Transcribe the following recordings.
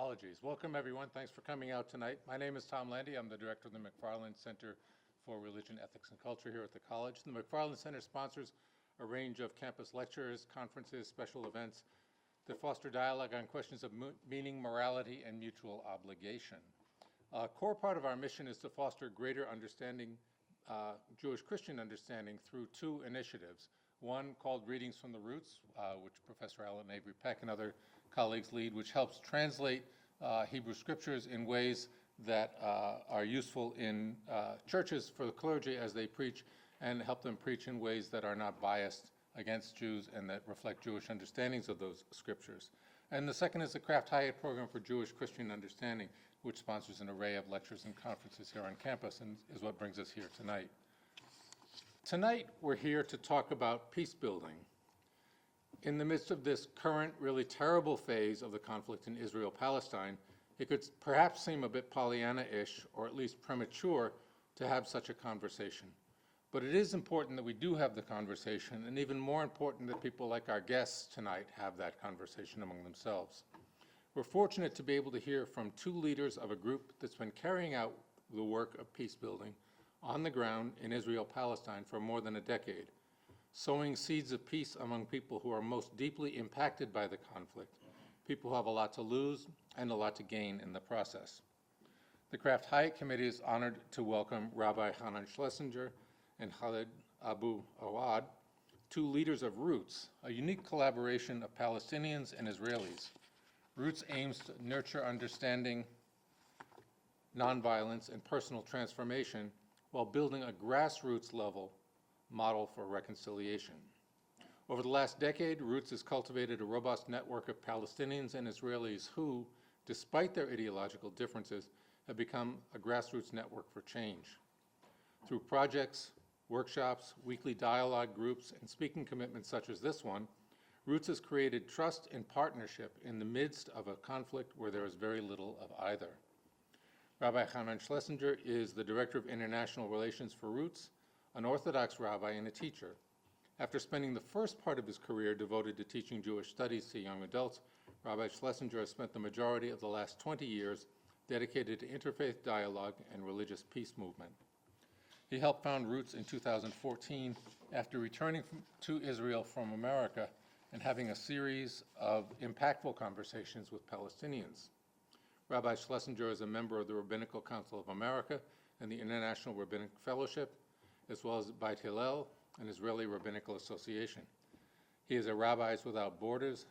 Apologies. Welcome, everyone. Thanks for coming out tonight. My name is Tom Landy. I'm the director of the McFarland Center for Religion, Ethics, and Culture here at the college. The McFarland Center sponsors a range of campus lectures, conferences, special events that foster dialogue on questions of meaning, morality, and mutual obligation. A core part of our mission is to foster greater understanding, Jewish-Christian understanding through two initiatives. One called Readings from the Roots, which Professor Alan Avery Peck and other colleagues lead, which helps translate Hebrew scriptures in ways that are useful in churches for the clergy as they preach, and help them preach in ways that are not biased against Jews and that reflect Jewish understandings of those scriptures. And the second is the Kraft-Hiatt program for Jewish-Christian understanding, which sponsors an array of lectures and conferences here on campus and is what brings us here tonight. Tonight, we're here to talk about peace building. In the midst of this current, really terrible phase of the conflict in Israel-Palestine, it could perhaps seem a bit Pollyanna-ish, or at least premature, to have such a conversation. But it is important that we do have the conversation, and even more important that people like our guests tonight have that conversation among themselves. We're fortunate to be able to hear from two leaders of a group that's been carrying out the work of peace building on the ground in Israel-Palestine for more than a decade, sowing seeds of peace among people who are most deeply impacted by the conflict, people who have a lot to lose and a lot to gain in the process. The Kraft-Hiatt Committee is honored to welcome Rabbi Hanan Schlesinger and Khaled Awwad, two leaders of Roots, a unique collaboration of Palestinians and Israelis. Roots aims to nurture understanding, nonviolence, and personal transformation while building a grassroots level model for reconciliation. Over the last decade, Roots has cultivated a robust network of Palestinians and Israelis who, despite their ideological differences, have become a grassroots network for change. Through projects, workshops, weekly dialogue groups, and speaking commitments such as this one, Roots has created trust and partnership in the midst of a conflict where there is very little of either. Rabbi Hanan Schlesinger is the Director of International Relations for Roots, an Orthodox rabbi and a teacher. After spending the first part of his career devoted to teaching Jewish studies to young adults, Rabbi Schlesinger has spent the majority of the last 20 years dedicated to interfaith dialogue and religious peace movement. He helped found Roots in 2014 after returning to Israel from America and having a series of impactful conversations with Palestinians. Rabbi Schlesinger is a member of the Rabbinical Council of America and the International Rabbinic Fellowship, as well as Beit Hillel, an Israeli Rabbinical Association. He is a Rabbis Without Borders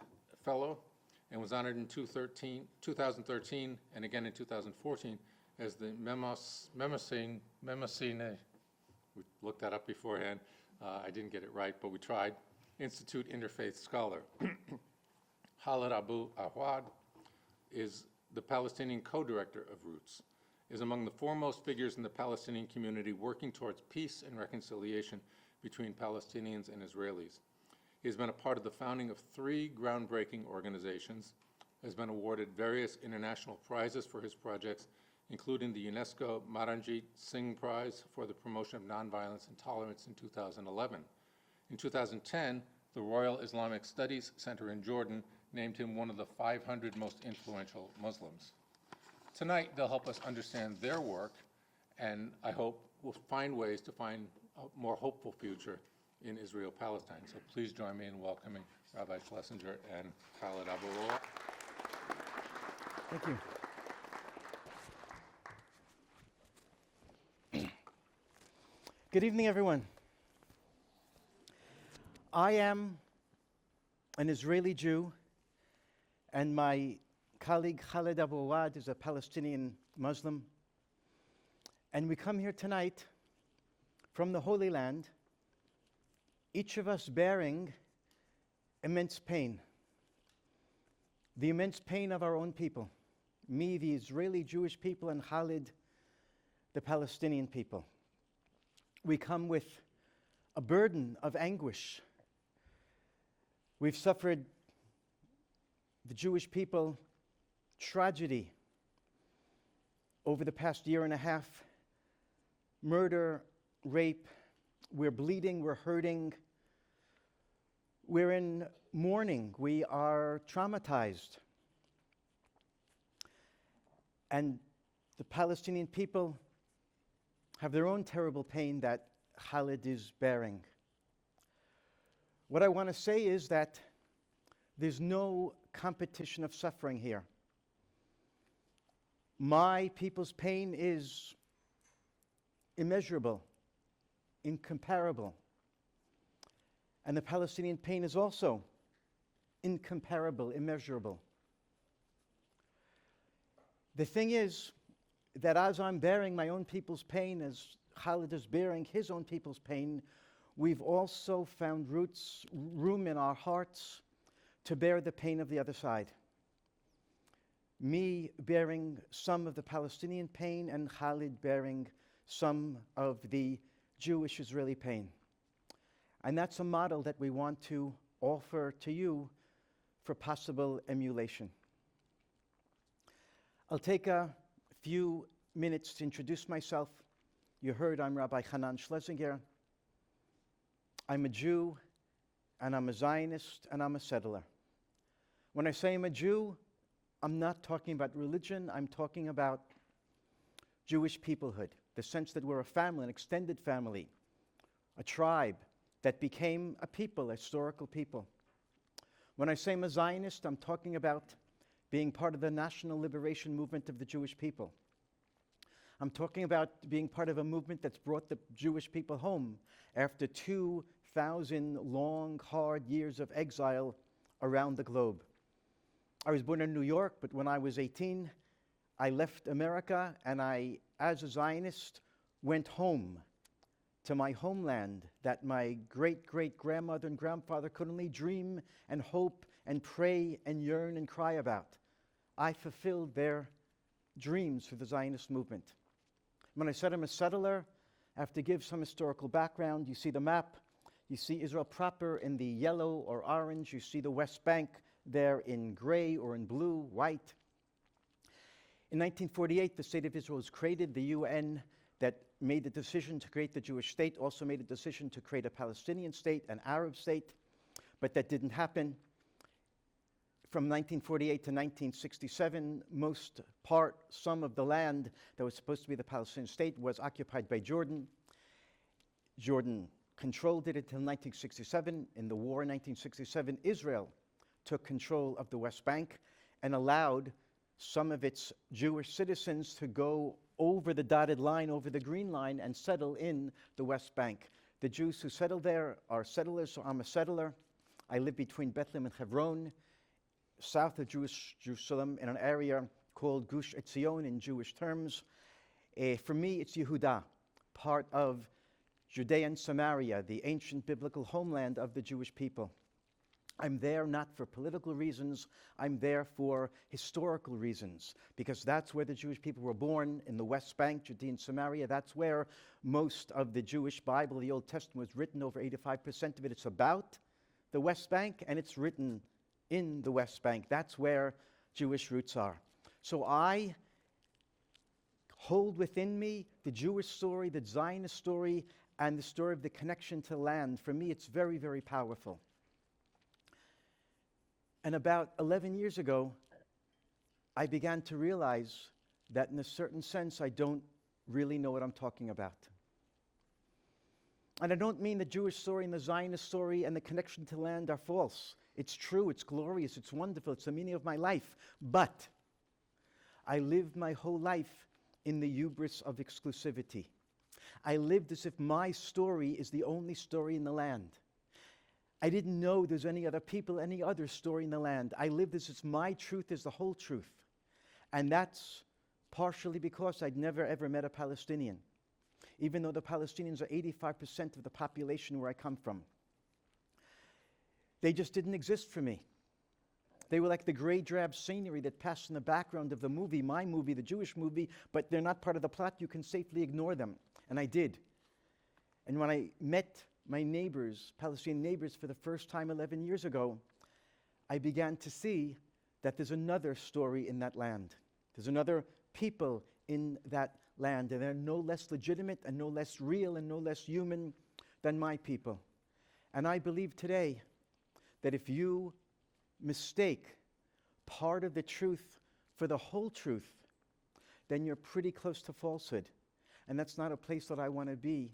Fellow and was honored in 2013 and again in 2014 as the Memosine, we looked that up beforehand. I didn't get it right, but we tried, Institute Interfaith Scholar. Khaled Awwad is the Palestinian co-director of Roots, is among the foremost figures in the Palestinian community working towards peace and reconciliation between Palestinians and Israelis. He has been a part of the founding of 3 groundbreaking organizations, has been awarded various international prizes for his projects, including the UNESCO Maranjit Singh Prize for the promotion of nonviolence and tolerance in 2011. In 2010, the Royal Islamic Studies Center in Jordan named him one of the 500 most influential Muslims. Tonight, they'll help us understand their work, and I hope we'll find ways to find a more hopeful future in Israel-Palestine. So please join me in welcoming Rabbi Schlesinger and Khaled Awwad. Thank you. Good evening, everyone. I am an Israeli Jew, and my colleague Khaled Awwad is a Palestinian Muslim. And we come here tonight from the Holy Land, each of us bearing immense pain. The immense pain of our own people. Me, the Israeli Jewish people, and Khaled, the Palestinian people. We come with a burden of anguish. We've suffered, the Jewish people, tragedy over the past year and a half. Murder, rape, we're bleeding, we're hurting. We're in mourning, we are traumatized. And the Palestinian people have their own terrible pain that Khaled is bearing. What I want to say is that there's no competition of suffering here. My people's pain is immeasurable, incomparable. And the Palestinian pain is also incomparable, immeasurable. The thing is that as I'm bearing my own people's pain, as Khaled is bearing his own people's pain, we've also found room in our hearts to bear the pain of the other side. Me bearing some of the Palestinian pain and Khaled bearing some of the Jewish-Israeli pain. And that's a model that we want to offer to you for possible emulation. I'll take a few minutes to introduce myself. You heard I'm Rabbi Hanan Schlesinger. I'm a Jew, and I'm a Zionist, and I'm a settler. When I say I'm a Jew, I'm not talking about religion, I'm talking about Jewish peoplehood, the sense that we're a family, an extended family, a tribe that became a people, a historical people. When I say I'm a Zionist, I'm talking about being part of the national liberation movement of the Jewish people. I'm talking about being part of a movement that's brought the Jewish people home after 2,000 long, hard years of exile around the globe. I was born in New York, but when I was 18, I left America and I, as a Zionist, went home to my homeland that my great-great-grandmother and grandfather could only dream and hope and pray and yearn and cry about. I fulfilled their dreams through the Zionist movement. When I said I'm a settler, I have to give some historical background. You see the map. You see Israel proper in the yellow or orange. You see the West Bank there in gray or in blue, white. In 1948, the State of Israel was created. The UN that made the decision to create the Jewish state also made a decision to create a Palestinian state, an Arab state, but that didn't happen. From 1948 to 1967, some of the land that was supposed to be the Palestinian state was occupied by Jordan. Jordan controlled it until 1967. In the war in 1967, Israel took control of the West Bank and allowed some of its Jewish citizens to go over the dotted line, over the green line, and settle in the West Bank. The Jews who settled there are settlers, so I'm a settler. I live between Bethlehem and Hebron, south of Jerusalem, in an area called Gush Etzion in Jewish terms. For me, it's Yehudah, part of Judea and Samaria, the ancient biblical homeland of the Jewish people. I'm there not for political reasons, I'm there for historical reasons, because that's where the Jewish people were born, in the West Bank, Judea and Samaria. That's where most of the Jewish Bible, the Old Testament, was written. Over 85% of it, it's about the West Bank, and it's written in the West Bank. That's where Jewish roots are. So I hold within me the Jewish story, the Zionist story, and the story of the connection to land. For me, it's very, very powerful. And about 11 years ago, I began to realize that in a certain sense, I don't really know what I'm talking about. And I don't mean the Jewish story and the Zionist story and the connection to land are false. It's true, it's glorious, it's wonderful, it's the meaning of my life. But I lived my whole life in the hubris of exclusivity. I lived as if my story is the only story in the land. I didn't know there's any other people, any other story in the land. I lived as if my truth is the whole truth. And that's partially because I'd never ever met a Palestinian, even though the Palestinians are 85% of the population where I come from. They just didn't exist for me. They were like the gray drab scenery that passed in the background of the movie, my movie, the Jewish movie, but they're not part of the plot. You can safely ignore them. And I did. And when I met my neighbors, Palestinian neighbors, for the first time 11 years ago, I began to see that there's another story in that land. There's another people in that land, and they're no less legitimate and no less real and no less human than my people. And I believe today that if you mistake part of the truth for the whole truth, then you're pretty close to falsehood. And that's not a place that I want to be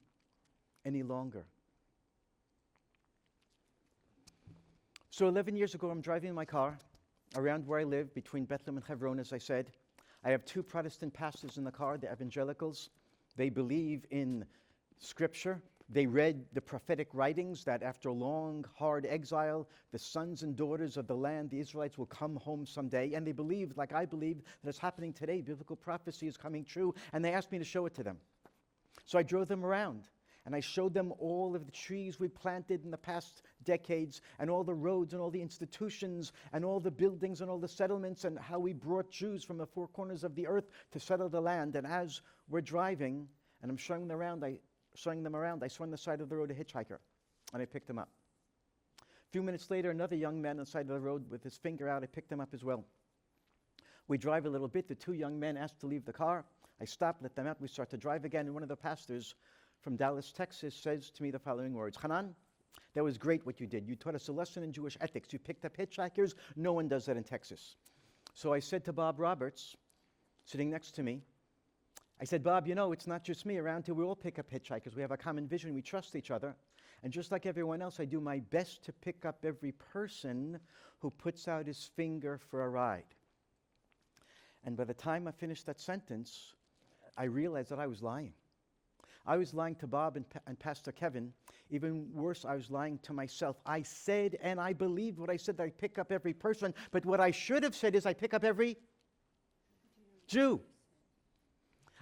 any longer. So 11 years ago, I'm driving in my car around where I live, between Bethlehem and Hebron, as I said. I have two Protestant pastors in the car, the evangelicals. They believe in Scripture. They read the prophetic writings that after a long, hard exile, the sons and daughters of the land, the Israelites, will come home someday. And they believe, like I believe, that it's happening today. Biblical prophecy is coming true. And they asked me to show it to them. So I drove them around. And I showed them all of the trees we planted in the past decades, and all the roads and all the institutions and all the buildings and all the settlements, and how we brought Jews from the four corners of the earth to settle the land. And as we're driving, and I'm showing them around, I saw on the side of the road a hitchhiker, and I picked him up. A few minutes later, another young man on the side of the road with his finger out, I picked him up as well. We drive a little bit. The two young men asked to leave the car. I stopped, let them out. We start to drive again, and one of the pastors from Dallas, Texas, says to me the following words: Hanan, that was great what you did. You taught us a lesson in Jewish ethics. You picked up hitchhikers. No one does that in Texas. So I said to Bob Roberts, sitting next to me, I said, Bob, you know, it's not just me around here. We all pick up hitchhikers. We have a common vision. We trust each other. And just like everyone else, I do my best to pick up every person who puts out his finger for a ride. And by the time I finished that sentence, I realized that I was lying. I was lying to Bob and Pastor Kevin. Even worse, I was lying to myself. I said, and I believed what I said, that I pick up every person. But what I should have said is I pick up every Jew.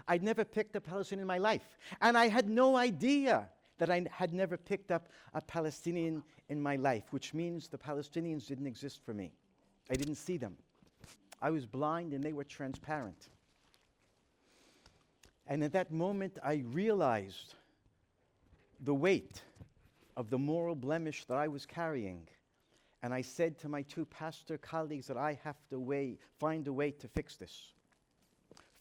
I'd never picked a Palestinian in my life. And I had no idea that I had never picked up a Palestinian in my life, which means the Palestinians didn't exist for me. I didn't see them. I was blind and they were transparent. And at that moment, I realized the weight of the moral blemish that I was carrying. And I said to my two pastor colleagues that I have to find a way to fix this.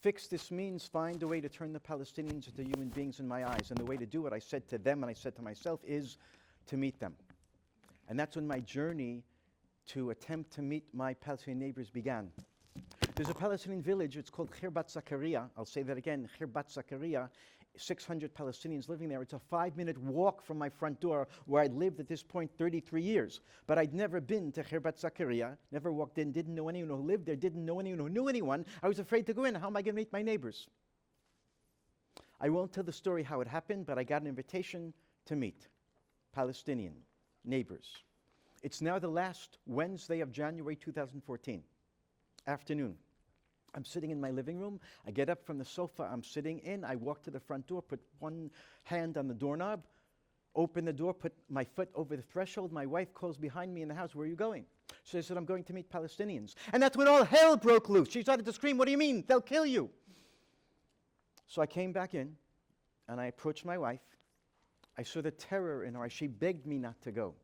Fix this means find a way to turn the Palestinians into human beings in my eyes. And the way to do it, I said to them and I said to myself, is to meet them. And that's when my journey to attempt to meet my Palestinian neighbors began. There's a Palestinian village, it's called Khirbat Zakaria. I'll say that again, Khirbat Zakaria. 600 Palestinians living there. It's a 5-minute walk from my front door, where I'd lived at this point 33 years. But I'd never been to Khirbat Zakaria, never walked in, didn't know anyone who lived there, didn't know anyone who knew anyone. I was afraid to go in. How am I going to meet my neighbors? I won't tell the story how it happened, but I got an invitation to meet Palestinian neighbors. It's now the last Wednesday of January 2014, afternoon. I'm sitting in my living room. I get up from the sofa I'm sitting in. I walk to the front door, put one hand on the doorknob, open the door, put my foot over the threshold. My wife calls behind me in the house, "Where are you going?" So I said, "I'm going to meet Palestinians." And that's when all hell broke loose. She started to scream, "What do you mean? They'll kill you." So I came back in, and I approached my wife. I saw the terror in her eyes. She begged me not to go.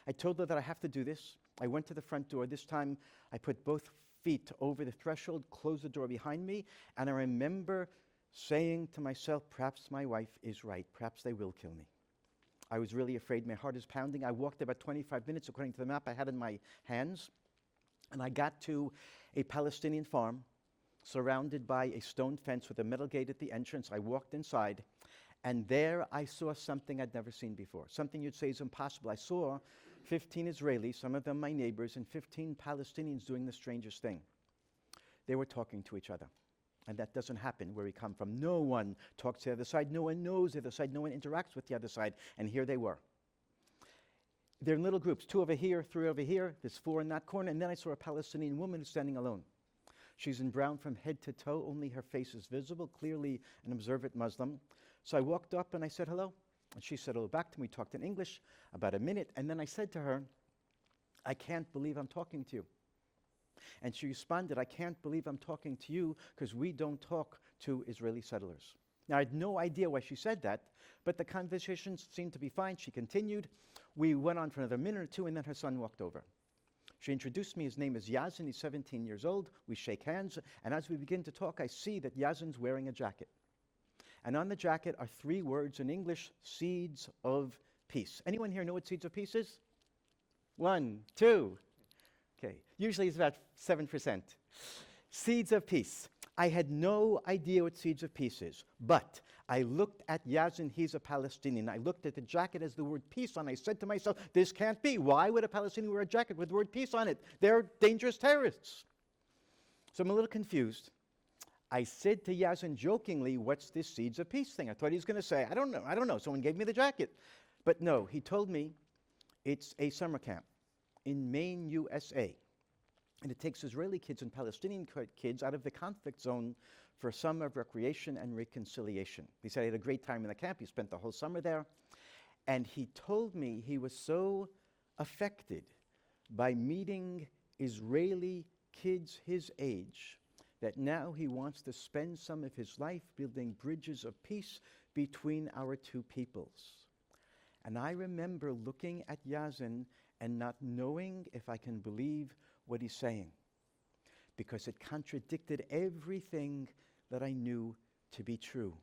I told her that I have to do this. I went to the front door. This time, I put both feet over the threshold, closed the door behind me, and I remember saying to myself, perhaps my wife is right. Perhaps they will kill me. I was really afraid. My heart is pounding. I walked about 25 minutes, according to the map I had in my hands, and I got to a Palestinian farm surrounded by a stone fence with a metal gate at the entrance. I walked inside, and there I saw something I'd never seen before, something you'd say is impossible. I saw 15 Israelis, some of them my neighbors, and 15 Palestinians doing the strangest thing. They were talking to each other. And that doesn't happen where we come from. No one talks to the other side. No one knows the other side. No one interacts with the other side. And here they were. They're in little groups, 2 over here, 3 over here. There's 4 in that corner. And then I saw a Palestinian woman standing alone. She's in brown from head to toe. Only her face is visible, clearly an observant Muslim. So I walked up and I said hello. And she said hello back to me. We talked in English about a minute. And then I said to her, "I can't believe I'm talking to you." And she responded, "I can't believe I'm talking to you because we don't talk to Israeli settlers." Now, I had no idea why she said that, but the conversation seemed to be fine. She continued. We went on for another minute or 2, and then her son walked over. She introduced me. His name is Yazin. He's 17 years old. We shake hands, and as we begin to talk, I see that Yazin's wearing a jacket. And on the jacket are 3 words in English: seeds of peace. Anyone here know what seeds of peace is? 1, 2. Okay, usually it's about 7%. Seeds of peace. I had no idea what Seeds of Peace is, but I looked at Yazin, he's a Palestinian. I looked at the jacket as the word peace on. I said to myself, this can't be. Why would a Palestinian wear a jacket with the word peace on it? They're dangerous terrorists. So I'm a little confused. I said to Yazin jokingly, what's this Seeds of Peace thing? I thought he was going to say, I don't know. Someone gave me the jacket. But no, he told me it's a summer camp in Maine, USA. And it takes Israeli kids and Palestinian kids out of the conflict zone for a summer of recreation and reconciliation. He said he had a great time in the camp. He spent the whole summer there. And he told me he was so affected by meeting Israeli kids his age that now he wants to spend some of his life building bridges of peace between our two peoples. And I remember looking at Yazin and not knowing if I can believe what he's saying, because it contradicted everything that I knew to be true.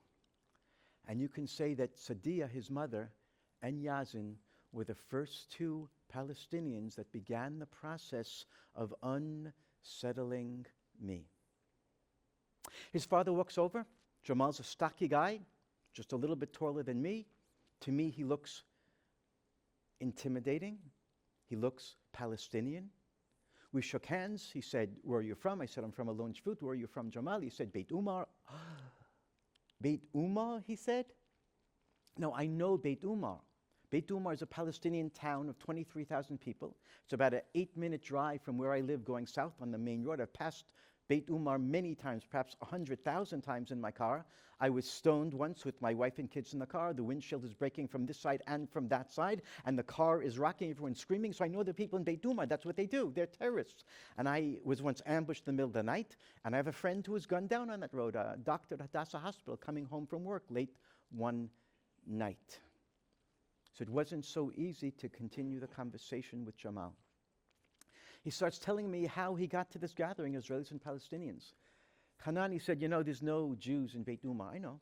And you can say that Sadiya, his mother, and Yazin were the first two Palestinians that began the process of unsettling me. His father walks over. Jamal's a stocky guy, just a little bit taller than me. To me, he looks intimidating. He looks Palestinian. We shook hands. He said, where are you from? I said, I'm from Alon Shvut. Where are you from, Jamal? He said, Beit Umar. Beit Umar, he said? No, I know Beit Umar. Beit Umar is a Palestinian town of 23,000 people. It's about an 8-minute drive from where I live going south on the main road. I've passed Beit Umar many times, perhaps 100,000 times in my car. I was stoned once with my wife and kids in the car. The windshield is breaking from this side and from that side, and the car is rocking, everyone's screaming. So I know the people in Beit Umar, that's what they do. They're terrorists. And I was once ambushed in the middle of the night, and I have a friend who was gunned down on that road, a doctor at Hadassah Hospital, coming home from work late one night. So it wasn't so easy to continue the conversation with Jamal. He starts telling me how he got to this gathering, Israelis and Palestinians. Hanan, he said, there's no Jews in Beit Umar. I know.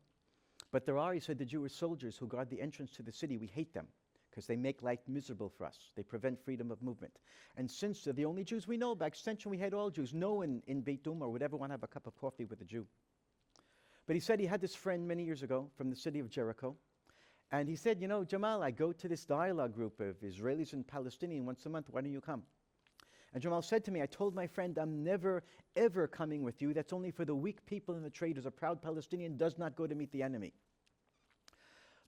But there are, he said, the Jewish soldiers who guard the entrance to the city. We hate them because they make life miserable for us. They prevent freedom of movement. And since they're the only Jews we know, by extension, we hate all Jews. No one in Beit Umar would ever want to have a cup of coffee with a Jew. But he said he had this friend many years ago from the city of Jericho. And he said, Jamal, I go to this dialogue group of Israelis and Palestinians once a month. Why don't you come? And Jamal said to me, I told my friend, I'm never, ever coming with you. That's only for the weak people and the traitors. A proud Palestinian does not go to meet the enemy.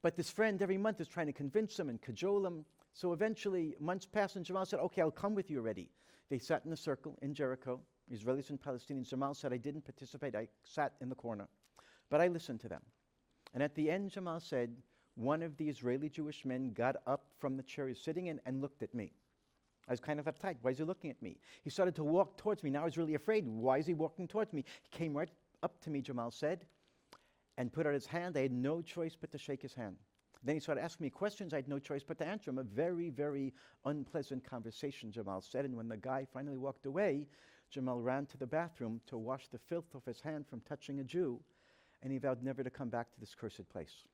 But this friend every month is trying to convince him and cajole him. So eventually, months passed, and Jamal said, okay, I'll come with you already. They sat in a circle in Jericho, Israelis and Palestinians. Jamal said, I didn't participate. I sat in the corner. But I listened to them. And at the end, Jamal said, one of the Israeli Jewish men got up from the chair he was sitting in and looked at me. I was kind of uptight. Why is he looking at me? He started to walk towards me. Now I was really afraid. Why is he walking towards me? He came right up to me, Jamal said, and put out his hand. I had no choice but to shake his hand. Then he started asking me questions. I had no choice but to answer him. A very, very unpleasant conversation, Jamal said. And when the guy finally walked away, Jamal ran to the bathroom to wash the filth off his hand from touching a Jew, and he vowed never to come back to this cursed place.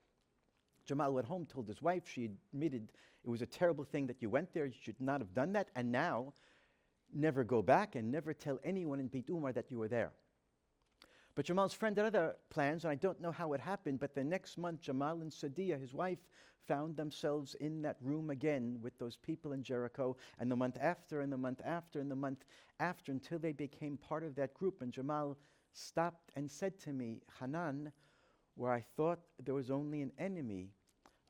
Jamal went home, told his wife. She admitted it was a terrible thing that you went there. You should not have done that. And now, never go back and never tell anyone in Beit Umar that you were there. But Jamal's friend had other plans, and I don't know how it happened, but the next month, Jamal and Sadiya, his wife, found themselves in that room again with those people in Jericho, and the month after, and the month after, and the month after, until they became part of that group. And Jamal stopped and said to me, Hanan, where I thought there was only an enemy,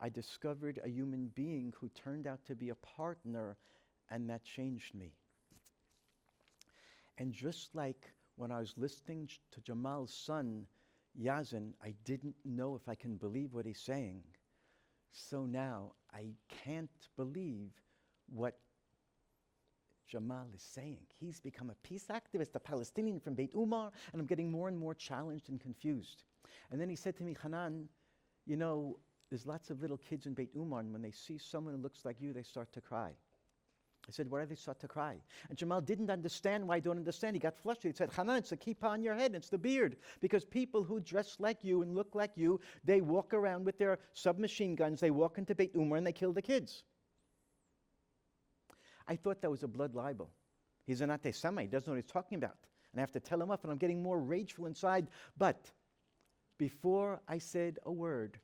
I discovered a human being who turned out to be a partner, and that changed me. And just like when I was listening to Jamal's son, Yazin, I didn't know if I can believe what he's saying. So now I can't believe what Jamal is saying. He's become a peace activist, a Palestinian from Beit Umar, and I'm getting more and more challenged and confused. And then he said to me, Hanan, there's lots of little kids in Beit Umar, and when they see someone who looks like you, they start to cry. I said, why do they start to cry? And Jamal didn't understand why I don't understand. He got flustered. He said, Hanan, it's the kippah on your head. It's the beard. Because people who dress like you and look like you, they walk around with their submachine guns. They walk into Beit Umar and they kill the kids. I thought that was a blood libel. He's an anti-Semite. He doesn't know what he's talking about. And I have to tell him off, and I'm getting more rageful inside. But before I said a word,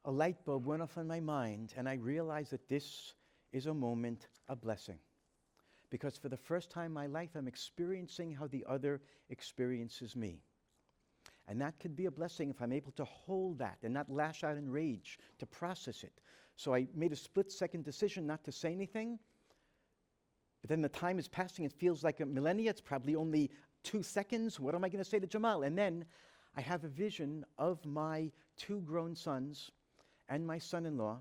a light bulb went off in my mind, and I realized that this is a moment of blessing. Because for the first time in my life, I'm experiencing how the other experiences me. And that could be a blessing if I'm able to hold that and not lash out in rage, to process it. So I made a split-second decision not to say anything. But then the time is passing. It feels like a millennia. It's probably only 2 seconds. What am I going to say to Jamal? And then I have a vision of my 2 grown sons and my son-in-law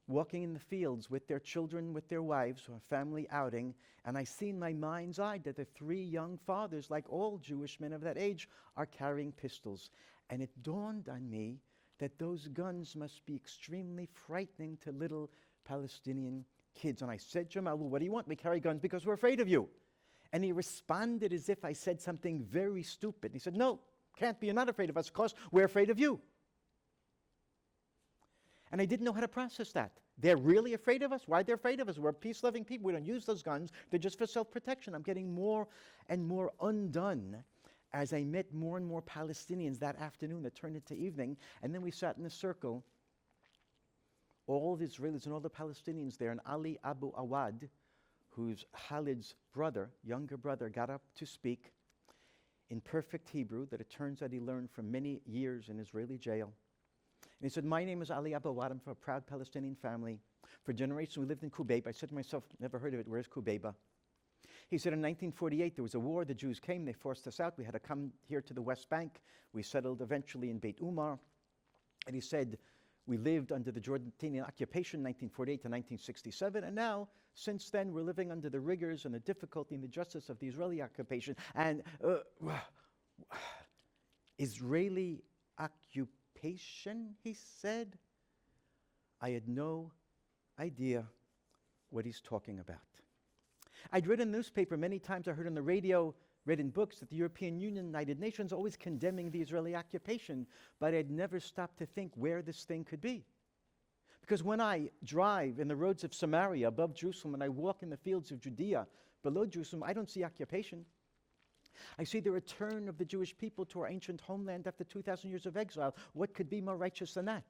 walking in the fields with their children, with their wives, a family outing, and I see in my mind's eye that the 3 young fathers, like all Jewish men of that age, are carrying pistols. And it dawned on me that those guns must be extremely frightening to little Palestinian kids. And I said, Jamal, well, what do you want? We carry guns because we're afraid of you. And he responded as if I said something very stupid. He said, no, can't be. You're not afraid of us, of course. We're afraid of you. And I didn't know how to process that. They're really afraid of us? Why are they afraid of us? We're peace-loving people. We don't use those guns. They're just for self-protection. I'm getting more and more undone as I met more and more Palestinians that afternoon that turned into evening. And then we sat in a circle, all the Israelis and all the Palestinians there, and Ali Abu Awwad, who's Khaled's brother, younger brother, got up to speak in perfect Hebrew that it turns out he learned from many years in Israeli jail. And he said, my name is Ali Abu Awwad. I'm from a proud Palestinian family. For generations, we lived in Kubeba. I said to myself, never heard of it. Where's Kubeba? He said, in 1948, there was a war. The Jews came. They forced us out. We had to come here to the West Bank. We settled eventually in Beit Umar. And he said, we lived under the Jordanian occupation, 1948 to 1967. And now, since then, we're living under the rigors and the difficulty and the justice of the Israeli occupation. And Israeli occupation, he said. I had no idea what he's talking about. I'd read in the newspaper many times, I heard on the radio, read in books that the European Union, United Nations, always condemning the Israeli occupation, but I'd never stopped to think where this thing could be. Because when I drive in the roads of Samaria above Jerusalem and I walk in the fields of Judea below Jerusalem, I don't see occupation. I see the return of the Jewish people to our ancient homeland after 2,000 years of exile. What could be more righteous than that?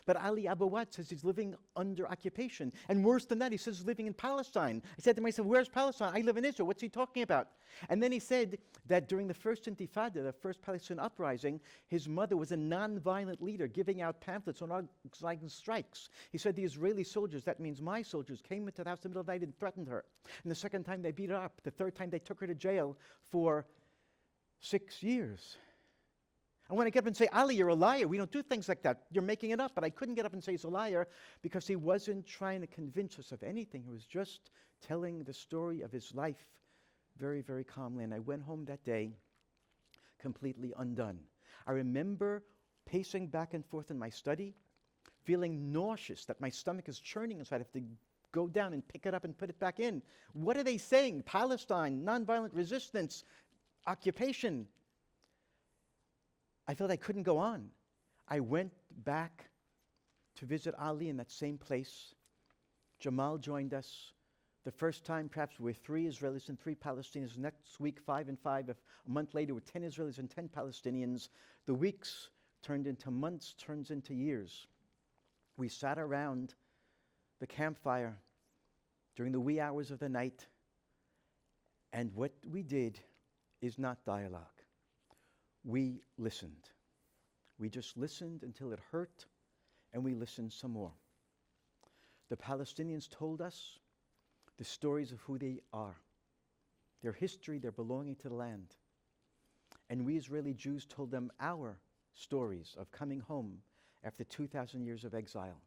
But Ali Abu Awwad says he's living under occupation. And worse than that, he says he's living in Palestine. I said to myself, where's Palestine? I live in Israel. What's he talking about? And then he said that during the first Intifada, the first Palestinian uprising, his mother was a non-violent leader giving out pamphlets on organizing strikes. He said the Israeli soldiers, that means my soldiers, came into the house in the middle of the night and threatened her. And the second time they beat her up. The third time they took her to jail for 6 years. I want to get up and say, Ali, you're a liar. We don't do things like that. You're making it up. But I couldn't get up and say he's a liar because he wasn't trying to convince us of anything. He was just telling the story of his life very, very calmly. And I went home that day completely undone. I remember pacing back and forth in my study, feeling nauseous, that my stomach is churning, and so I'd have to go down and pick it up and put it back in. What are they saying? Palestine, nonviolent resistance, occupation. I felt I couldn't go on. I went back to visit Ali in that same place. Jamal joined us. The first time, perhaps, we were 3 Israelis and 3 Palestinians. Next week, 5 and 5. A month later, with 10 Israelis and 10 Palestinians. The weeks turned into months, turns into years. We sat around the campfire during the wee hours of the night, and what we did is not dialogue. We listened. We just listened until it hurt, and we listened some more. The Palestinians told us the stories of who they are, their history, their belonging to the land. And we Israeli Jews told them our stories of coming home after 2,000 years of exile.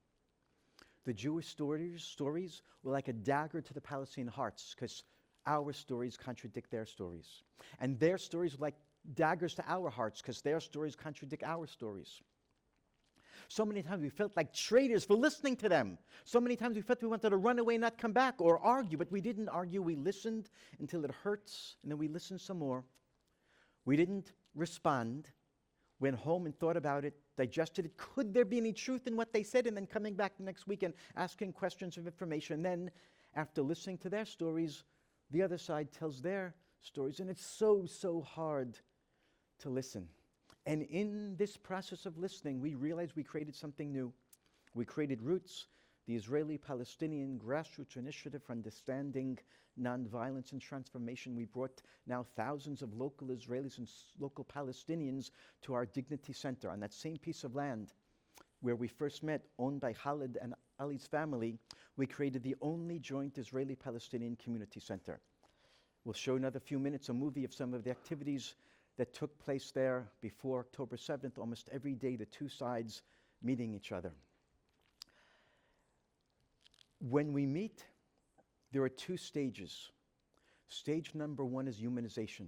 The Jewish stories were like a dagger to the Palestinian hearts because our stories contradict their stories. And their stories were like daggers to our hearts because their stories contradict our stories. So many times we felt like traitors for listening to them. So many times we felt we wanted to run away and not come back or argue, but we didn't argue. We listened until it hurts, and then we listened some more. We didn't respond. Went home and thought about it, digested it. Could there be any truth in what they said? And then coming back the next week and asking questions of information. And then, after listening to their stories, the other side tells their stories, and it's so, so hard to listen. And in this process of listening, we realized we created something new. We created Roots, the Israeli-Palestinian grassroots initiative for understanding nonviolence and transformation. We brought now thousands of local Israelis and local Palestinians to our Dignity Center on that same piece of land where we first met, owned by Khaled and Ali's family. We created the only joint Israeli-Palestinian community center. We'll show in another few minutes a movie of some of the activities that took place there before October 7th, almost every day, the two sides meeting each other. When we meet, there are two stages. Stage number one is humanization.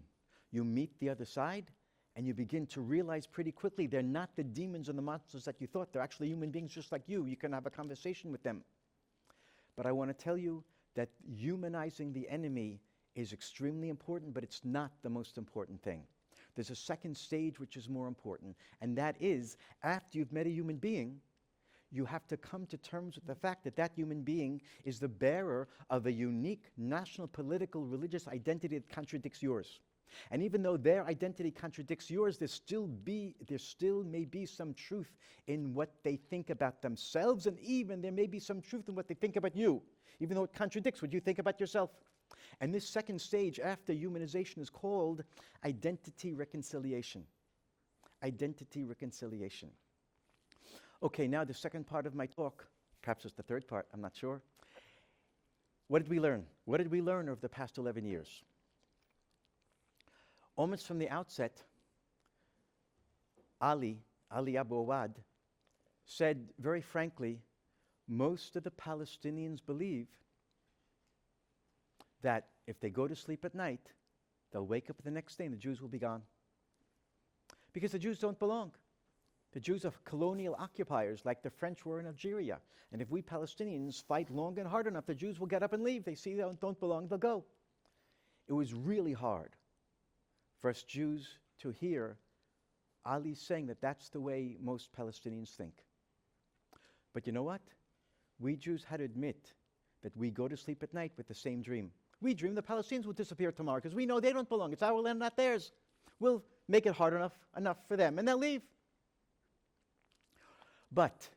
You meet the other side, and you begin to realize pretty quickly they're not the demons and the monsters that you thought. They're actually human beings just like you. You can have a conversation with them. But I want to tell you that humanizing the enemy is extremely important, but it's not the most important thing. There's a second stage which is more important, and that is, after you've met a human being, you have to come to terms with the fact that that human being is the bearer of a unique national, political, religious identity that contradicts yours. And even though their identity contradicts yours, there still may be some truth in what they think about themselves, and even there may be some truth in what they think about you, even though it contradicts what you think about yourself. And this second stage after humanization is called identity reconciliation. Identity reconciliation. Okay, now the second part of my talk, perhaps it's the third part, I'm not sure. What did we learn? What did we learn over the past 11 years? Almost from the outset, Ali Abu Awwad, said very frankly, most of the Palestinians believe that if they go to sleep at night, they'll wake up the next day and the Jews will be gone. Because the Jews don't belong. The Jews are colonial occupiers like the French were in Algeria. And if we Palestinians fight long and hard enough, the Jews will get up and leave. They see they don't belong, they'll go. It was really hard for us Jews to hear Ali saying that that's the way most Palestinians think. But you know what? We Jews had to admit that we go to sleep at night with the same dream. We dream the Palestinians will disappear tomorrow because we know they don't belong. It's our land, not theirs. We'll make it hard enough for them, and they'll leave. But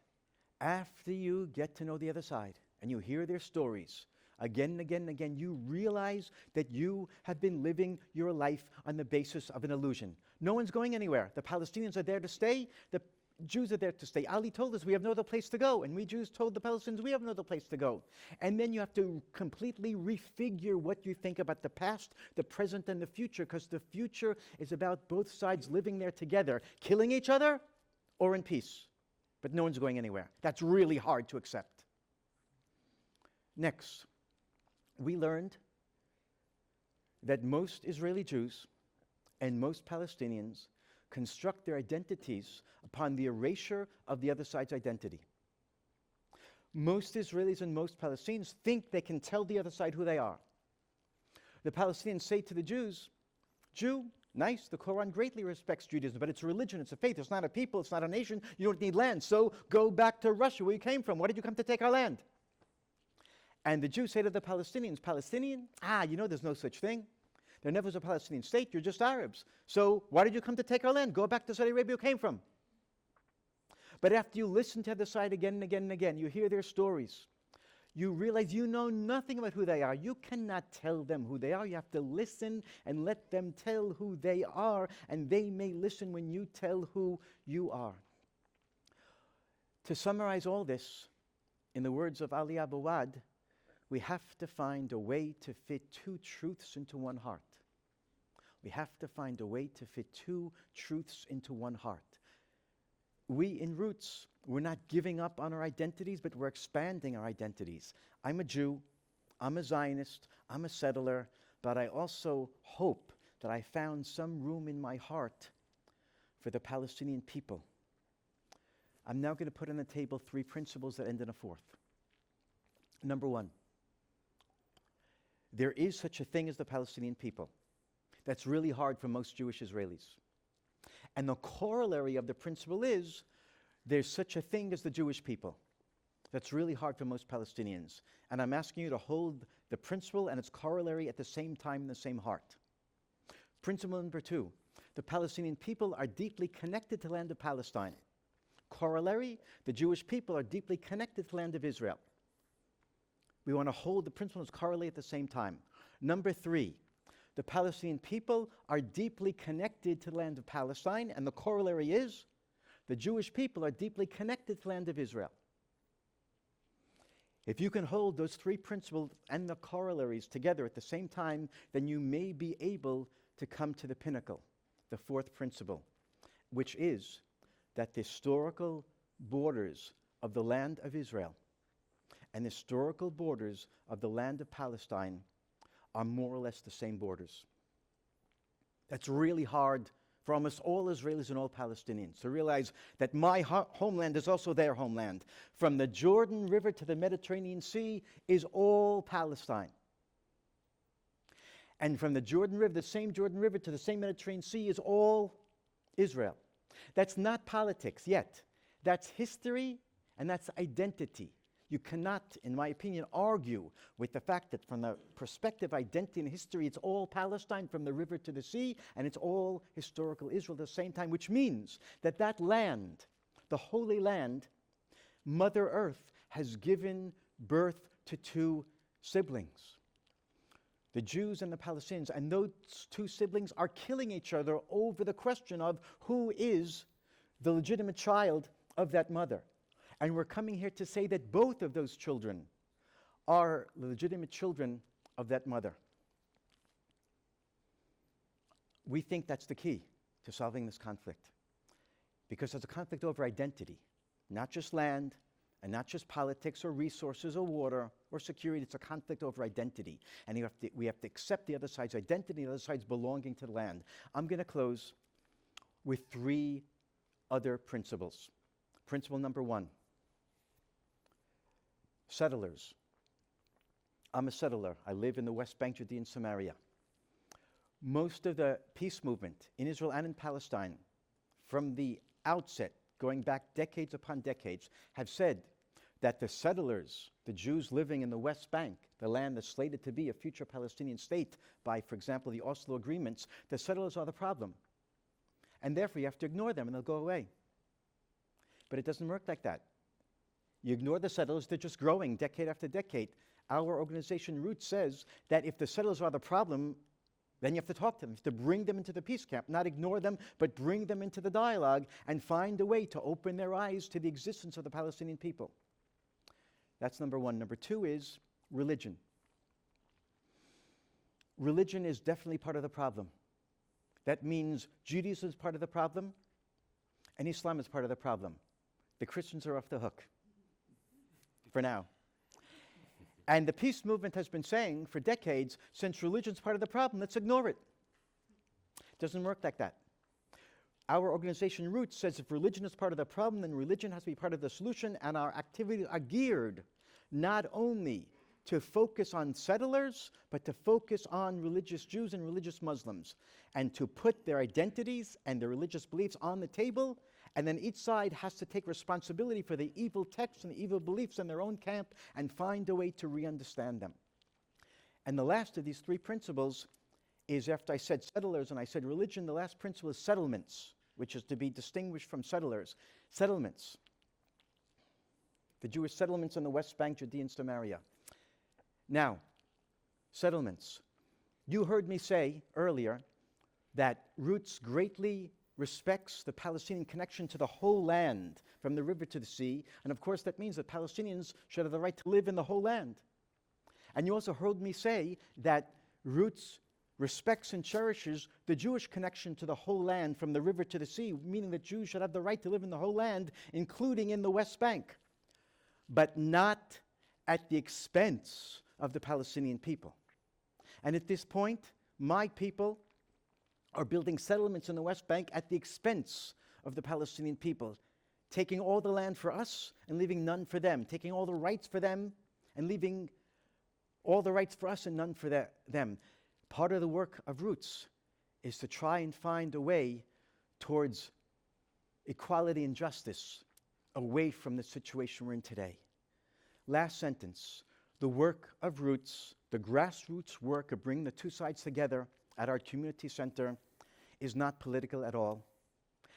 after you get to know the other side and you hear their stories again and again and again, you realize that you have been living your life on the basis of an illusion. No one's going anywhere. The Palestinians are there to stay. The Jews are there to stay. Ali told us we have no other place to go, and we Jews told the Palestinians we have no other place to go. And then you have to completely refigure what you think about the past, the present, and the future, because the future is about both sides living there together, killing each other or in peace. But no one's going anywhere. That's really hard to accept. Next, we learned that most Israeli Jews and most Palestinians construct their identities upon the erasure of the other side's identity. Most Israelis and most Palestinians think they can tell the other side who they are. The Palestinians say to the Jews, Jew, nice, the Quran greatly respects Judaism, but it's a religion, it's a faith, it's not a people, it's not a nation, you don't need land, so go back to Russia where you came from. Why did you come to take our land? And the Jews say to the Palestinians, Palestinian? You know there's no such thing. There never was a Palestinian state, you're just Arabs. So why did you come to take our land? Go back to Saudi Arabia you came from. But after you listen to the other side again and again and again, you hear their stories, you realize you know nothing about who they are. You cannot tell them who they are. You have to listen and let them tell who they are, and they may listen when you tell who you are. To summarize all this, in the words of Ali Abu Awwad, we have to find a way to fit two truths into one heart. We have to find a way to fit two truths into one heart. We in Roots, we're not giving up on our identities, but we're expanding our identities. I'm a Jew, I'm a Zionist, I'm a settler, but I also hope that I found some room in my heart for the Palestinian people. I'm now going to put on the table three principles that end in a fourth. Number one, there is such a thing as the Palestinian people. That's really hard for most Jewish Israelis. And the corollary of the principle is there's such a thing as the Jewish people. That's really hard for most Palestinians. And I'm asking you to hold the principle and its corollary at the same time in the same heart. Principle number 2, the Palestinian people are deeply connected to the land of Palestine. Corollary, the Jewish people are deeply connected to the land of Israel. We want to hold the principles correlate at the same time. Number 3, the Palestinian people are deeply connected to the land of Palestine, and the corollary is the Jewish people are deeply connected to the land of Israel. If you can hold those 3 principles and the corollaries together at the same time, then you may be able to come to the pinnacle, the 4th principle, which is that the historical borders of the land of Israel and the historical borders of the land of Palestine are more or less the same borders. That's really hard for almost all Israelis and all Palestinians to realize that my homeland is also their homeland. From the Jordan River to the Mediterranean Sea is all Palestine. And from the Jordan River, the same Jordan River to the same Mediterranean Sea is all Israel. That's not politics yet. That's history and that's identity. You cannot, in my opinion, argue with the fact that from the perspective of identity and history, it's all Palestine from the river to the sea, and it's all historical Israel at the same time, which means that that land, the Holy Land, Mother Earth, has given birth to 2 siblings, the Jews and the Palestinians, and those 2 siblings are killing each other over the question of who is the legitimate child of that mother. And we're coming here to say that both of those children are legitimate children of that mother. We think that's the key to solving this conflict, because it's a conflict over identity, not just land, and not just politics or resources or water or security. It's a conflict over identity. And we have to accept the other side's identity, the other side's belonging to the land. I'm going to close with 3 other principles. Principle number 1. Settlers. I'm a settler. I live in the West Bank, Judea, and Samaria. Most of the peace movement in Israel and in Palestine, from the outset, going back decades upon decades, have said that the settlers, the Jews living in the West Bank, the land that's slated to be a future Palestinian state by, for example, the Oslo agreements, the settlers are the problem. And therefore, you have to ignore them and they'll go away. But it doesn't work like that. You ignore the settlers, they're just growing decade after decade. Our organization, Roots, says that if the settlers are the problem, then you have to talk to them, you have to bring them into the peace camp, not ignore them, but bring them into the dialogue and find a way to open their eyes to the existence of the Palestinian people. That's number 1. Number 2 is religion. Religion is definitely part of the problem. That means Judaism is part of the problem, and Islam is part of the problem. The Christians are off the hook, for now. And the peace movement has been saying for decades, since religion's part of the problem, let's ignore it. It doesn't work like that. Our organization, Roots, says if religion is part of the problem, then religion has to be part of the solution, and our activities are geared not only to focus on settlers, but to focus on religious Jews and religious Muslims, and to put their identities and their religious beliefs on the table, and then each side has to take responsibility for the evil texts and the evil beliefs in their own camp and find a way to re-understand them. And the last of these 3 principles is, after I said settlers and I said religion, the last principle is settlements, which is to be distinguished from settlers. Settlements. The Jewish settlements in the West Bank, Judea, and Samaria. Now, settlements. You heard me say earlier that Roots greatly respects the Palestinian connection to the whole land, from the river to the sea, and of course that means that Palestinians should have the right to live in the whole land. And you also heard me say that Roots respects and cherishes the Jewish connection to the whole land, from the river to the sea, meaning that Jews should have the right to live in the whole land, including in the West Bank, but not at the expense of the Palestinian people. And at this point, my people are building settlements in the West Bank at the expense of the Palestinian people, taking all the land for us and leaving none for them, taking all the rights for them and leaving all the rights for us and none for them. Part of the work of Roots is to try and find a way towards equality and justice away from the situation we're in today. Last sentence. The work of Roots, the grassroots work of bringing the 2 sides together, at our community center is not political at all,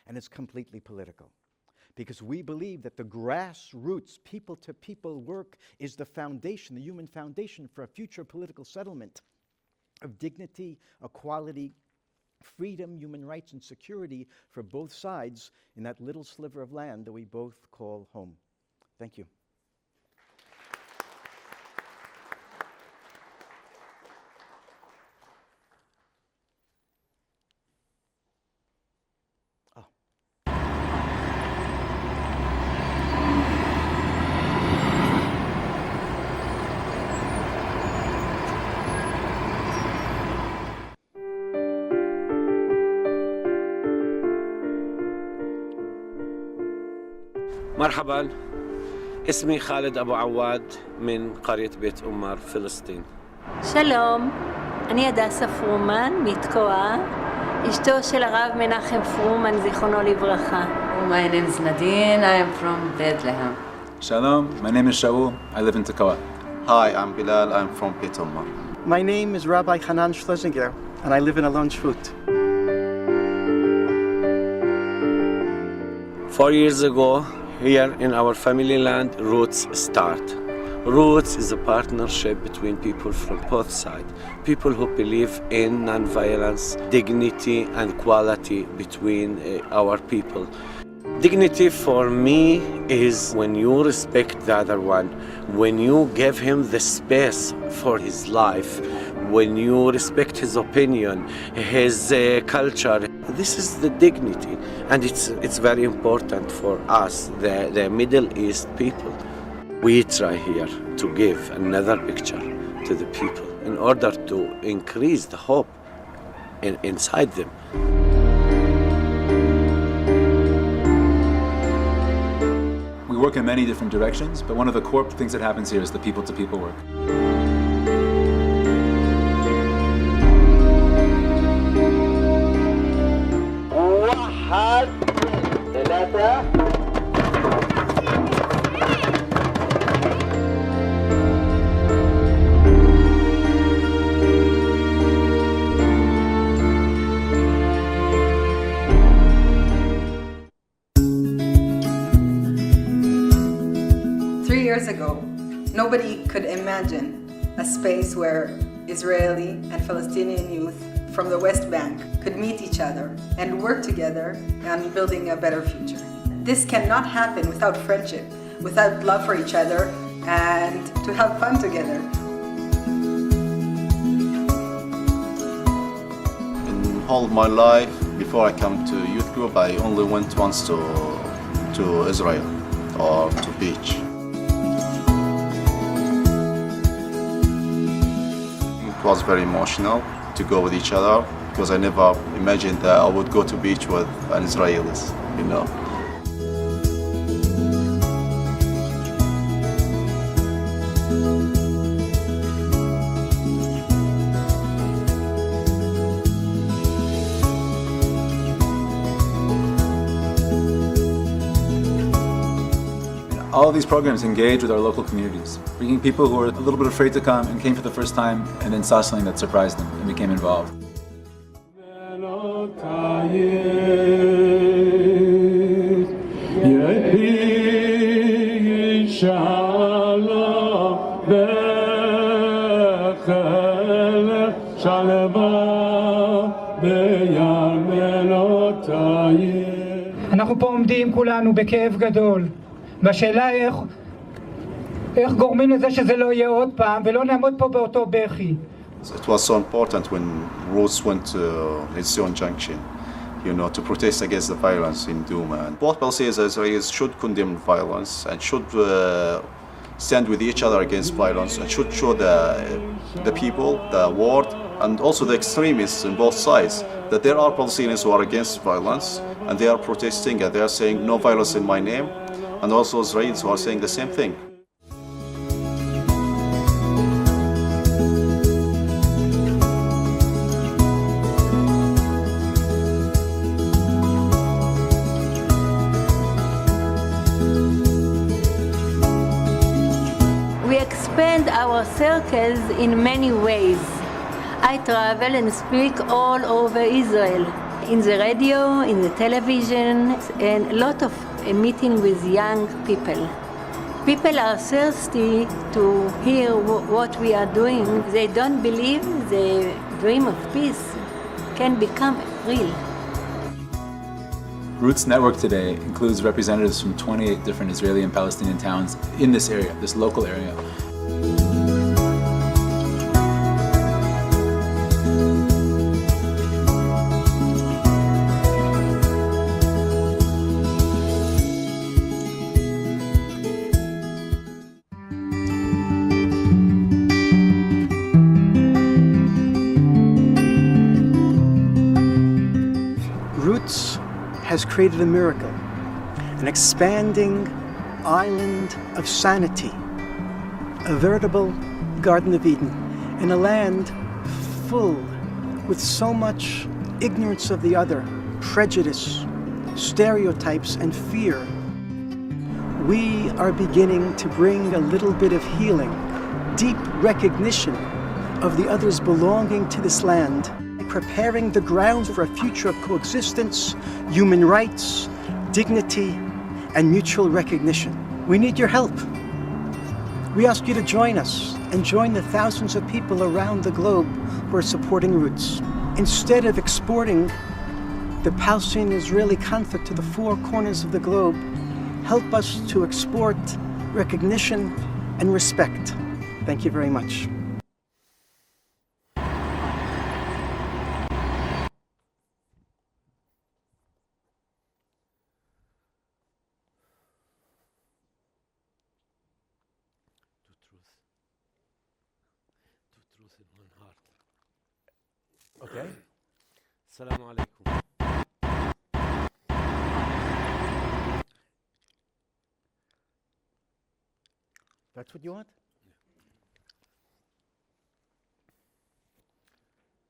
and it's completely political. Because we believe that the grassroots, people-to-people work is the foundation, the human foundation for a future political settlement of dignity, equality, freedom, human rights, and security for both sides in that little sliver of land that we both call home. Thank you. مرحبا اسمي خالد أبو عواد من قرية بيت أمر فلسطين. שלום, אני הדסה פרומן מתקוע, אשתו של הרב מנחם פרומן זיכרונו לברכה. My name is Nadine, I am from Bethlehem. Shalom, my name is Shaul, I live in Tekoa. Hi, I'm Bilal, I'm from Beit Umar. My name is Rabbi Hanan Schlesinger, and I live in Alon Shvut. 4 years ago, here in our family land, Roots start. Roots is a partnership between people from both sides, people who believe in non-violence, dignity and quality between our people. Dignity for me is when you respect the other one, when you give him the space for his life, when you respect his opinion, his culture. This is the dignity, and it's very important for us, the Middle East people. We try here to give another picture to the people in order to increase the hope inside them. We work in many different directions, but one of the core things that happens here is the people-to-people work. واحد ثلاثة 3 years ago, nobody could imagine a space where Israeli and Palestinian youth from the West Bank could meet each other and work together on building a better future. This cannot happen without friendship, without love for each other, and to have fun together. In all of my life, before I come to youth group, I only went once to Israel or to beach. It was very emotional to go with each other because I never imagined that I would go to beach with an Israelis, you know. All of these programs engage with our local communities, bringing people who are a little bit afraid to come and came for the first time and then saw something that surprised them and became involved. אנחנו פה עומדים כולנו בכאב גדול. והשאלה איך גורמים לזה שזה לא יהיה עוד פעם ולא נעמוד פה באותו בכי. It was so important when Roots went to Zion Junction, you know, to protest against the violence in Duma. And both Palestinians and Israelis should condemn violence and should stand with each other against violence and should show the people, the world, and also the extremists on both sides that there are Palestinians who are against violence and they are protesting and they are saying no violence in my name. And also Israelis who are saying the same thing. We expand our circles in many ways. I travel and speak all over Israel, in the radio, in the television, and a lot of meeting with young people. People are thirsty to hear what we are doing. They don't believe the dream of peace can become real. Roots Network today includes representatives from 28 different Israeli and Palestinian towns in this area, this local area. Roots has created a miracle, an expanding island of sanity, a veritable Garden of Eden, in a land full with so much ignorance of the other, prejudice, stereotypes, and fear. We are beginning to bring a little bit of healing, deep recognition of the others belonging to this land, preparing the grounds for a future of coexistence, human rights, dignity, and mutual recognition. We need your help. We ask you to join us and join the thousands of people around the globe who are supporting Roots. Instead of exporting the Palestinian-Israeli conflict to the four corners of the globe, help us to export recognition and respect. Thank you very much. Truth in one heart. Okay. Assalamu alaikum. That's what you want?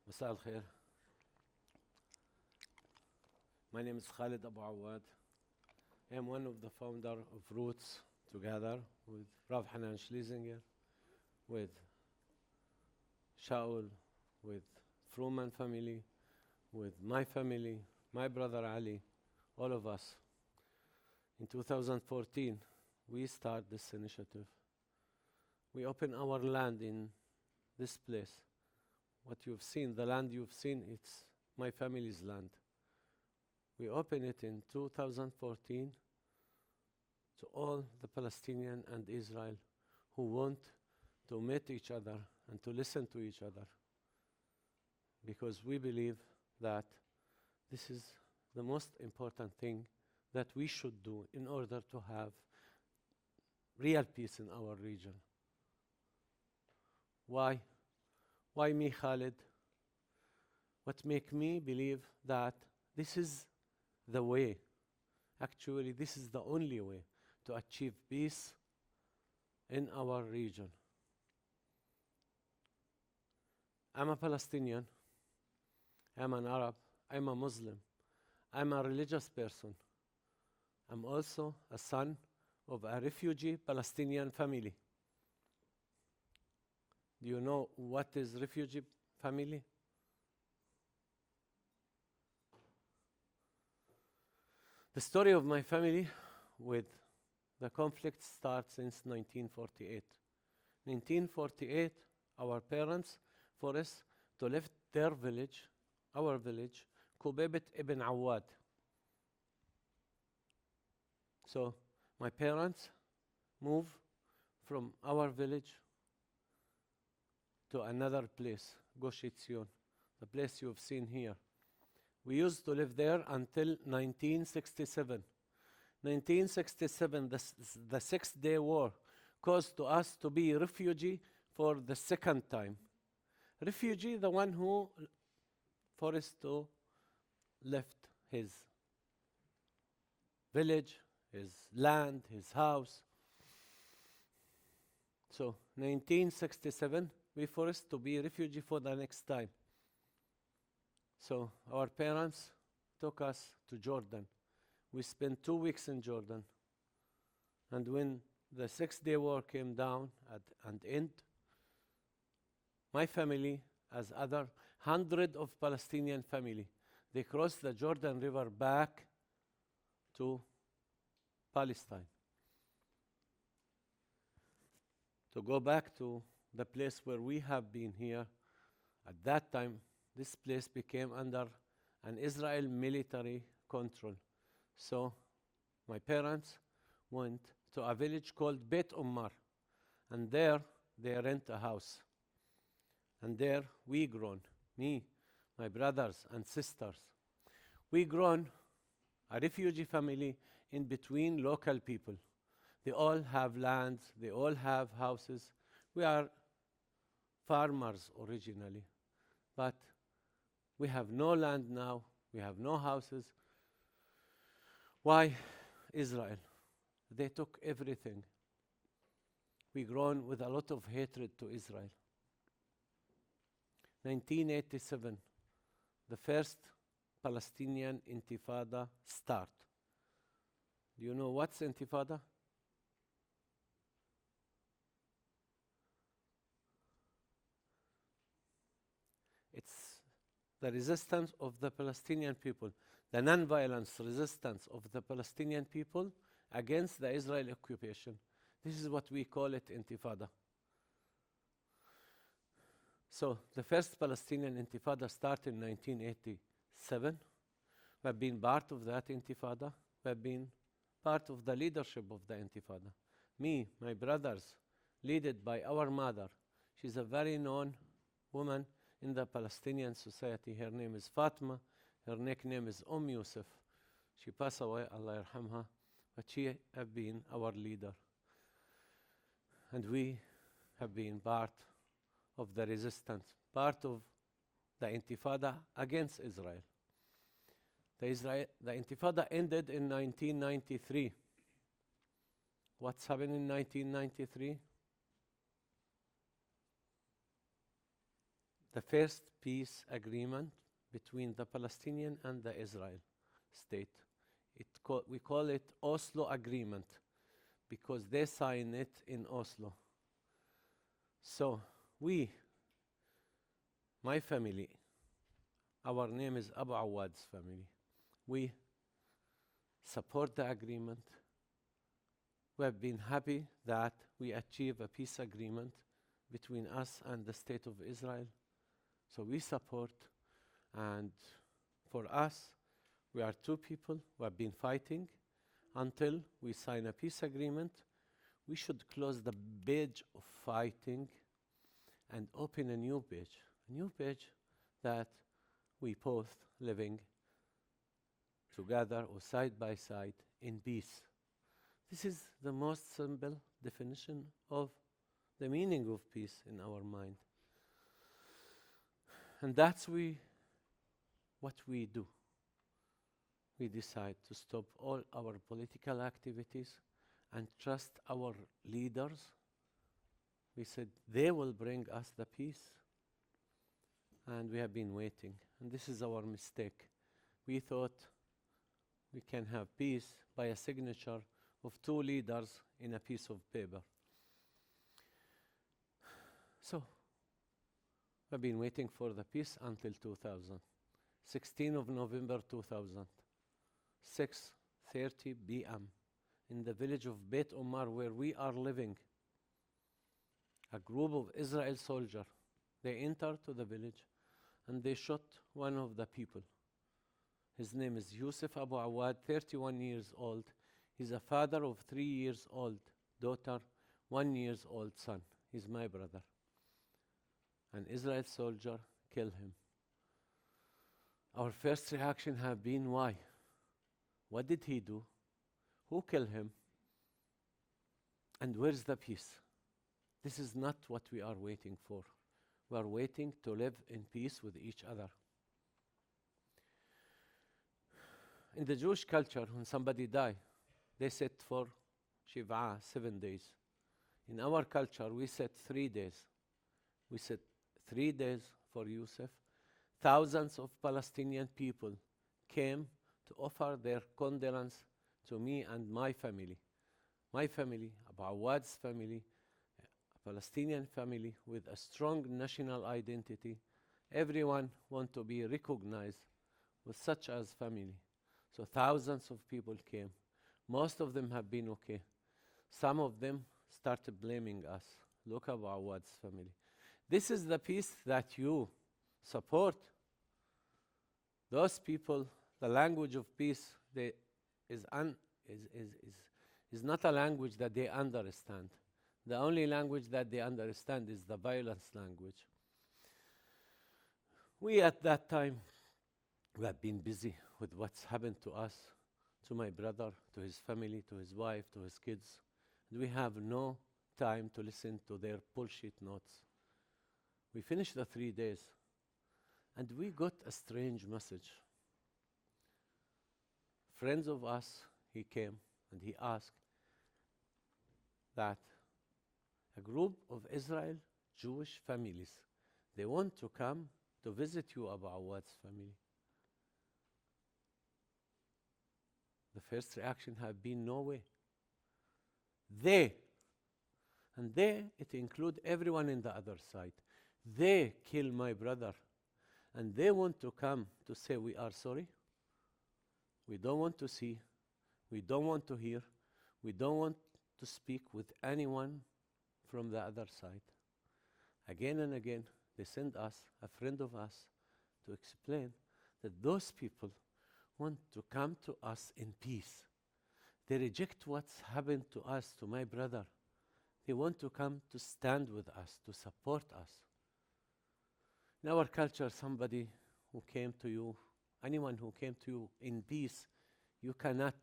Masā al-khair. My name is Khaled Abu Awwad. I am one of the founder of Roots, together with Rabbi Hanan Schlesinger, with Shaul, with Fruman family, with my family, my brother Ali, all of us. In 2014, we start this initiative. We open our land in this place. What you've seen, the land you've seen, it's my family's land. We open it in 2014 to all the Palestinian and Israel who want to meet each other and to listen to each other, because we believe that this is the most important thing that we should do in order to have real peace in our region. Why? Why me, Khaled? What makes me believe that this is the way, actually this is the only way to achieve peace in our region. I'm a Palestinian, I'm an Arab, I'm a Muslim, I'm a religious person. I'm also a son of a refugee Palestinian family. Do you know what is refugee family? The story of my family with the conflict starts since 1948. 1948, our parents forced us to leave their village, our village, Kubebet ibn Awwad. So my parents moved from our village to another place, Gush Etzion, the place you've seen here. We used to live there until 1967. 1967, the Six-Day War caused to us to be refugee for the second time. Refugee, the one who forced to left his village, his land, his house. So 1967, we forced to be refugee for the next time. So our parents took us to Jordan. We spent 2 weeks in Jordan. And when the Six-Day War came down and ended, my family as other hundred of Palestinian family. They crossed the Jordan River back to Palestine, to go back to the place where we have been here. At that time, this place became under an Israel military control. So my parents went to a village called Beit Ummar, and there they rent a house. And there we grown, me, my brothers and sisters. We grown a refugee family in between local people. They all have lands, they all have houses. We are farmers originally, but we have no land now, we have no houses. Why Israel? They took everything. We grown with a lot of hatred to Israel. 1987, the first Palestinian Intifada start. Do you know what's Intifada? It's the resistance of the Palestinian people, the non-violence resistance of the Palestinian people against the Israeli occupation. This is what we call it Intifada. So the first Palestinian Intifada started in 1987. We have been part of that Intifada. We have been part of the leadership of the Intifada. Me, my brothers, led by our mother. She's a very known woman in the Palestinian society. Her name is Fatma. Her nickname is Yusuf. She passed away, Allah yarhamha, but she have been our leader. And we have been part of the resistance, part of the Intifada against Israel. The Intifada ended in 1993. What's happened in 1993? The first peace agreement between the Palestinian and the Israel state. We call it Oslo Agreement because they signed it in Oslo. So we, my family, our name is Abu Awwad's family. We support the agreement. We have been happy that we achieve a peace agreement between us and the state of Israel. So we support, and for us, we are two people who have been fighting until we sign a peace agreement. We should close the page of fighting and open a new page that we both living together or side by side in peace. This is the most simple definition of the meaning of peace in our mind. And that's what we do. We decide to stop all our political activities and trust our leaders. We said they will bring us the peace. And we have been waiting. And this is our mistake. We thought we can have peace by a signature of two leaders in a piece of paper. So we've been waiting for the peace until 2000. 16 of November 2000, 6:30 p.m. in the village of Beit Ummar where we are living. A group of Israel soldiers, they entered to the village and they shot one of the people. His name is Yusuf Abu Awwad, 31 years old. He's a father of 3 years old daughter, 1 year old son. He's my brother. An Israel soldier killed him. Our first reaction have been, why? What did he do? Who killed him? And where's the peace? This is not what we are waiting for. We are waiting to live in peace with each other. In the Jewish culture, when somebody dies, they sit for Shiva, 7 days. In our culture, we set 3 days. We set 3 days for Yusuf. Thousands of Palestinian people came to offer their condolence to me and my family. My family, Abu Awwad's family, a Palestinian family with a strong national identity, Everyone want to be recognized with such as family. So thousands of people came. Most of them have been okay. Some of them started blaming us. Look at Awwad's family. This is the peace that you support. Those people, the language of peace, is not a language that they understand. The only language that they understand is the violence language. We at that time, we have been busy with what's happened to us, to my brother, to his family, to his wife, to his kids. And we have no time to listen to their bullshit notes. We finished the 3 days, and we got a strange message. Friends of us, he came and he asked that a group of Israel Jewish families, they want to come to visit you, Abu Awwad's family. The first reaction had been no way. They, and they, it includes everyone in the other side. They kill my brother, and they want to come to say we are sorry. We don't want to see, we don't want to hear, we don't want to speak with anyone from the other side. Again and again, they send us, a friend of us, to explain that those people want to come to us in peace. They reject what's happened to us, to my brother. They want to come to stand with us, to support us. In our culture, somebody who came to you, anyone who came to you in peace, you cannot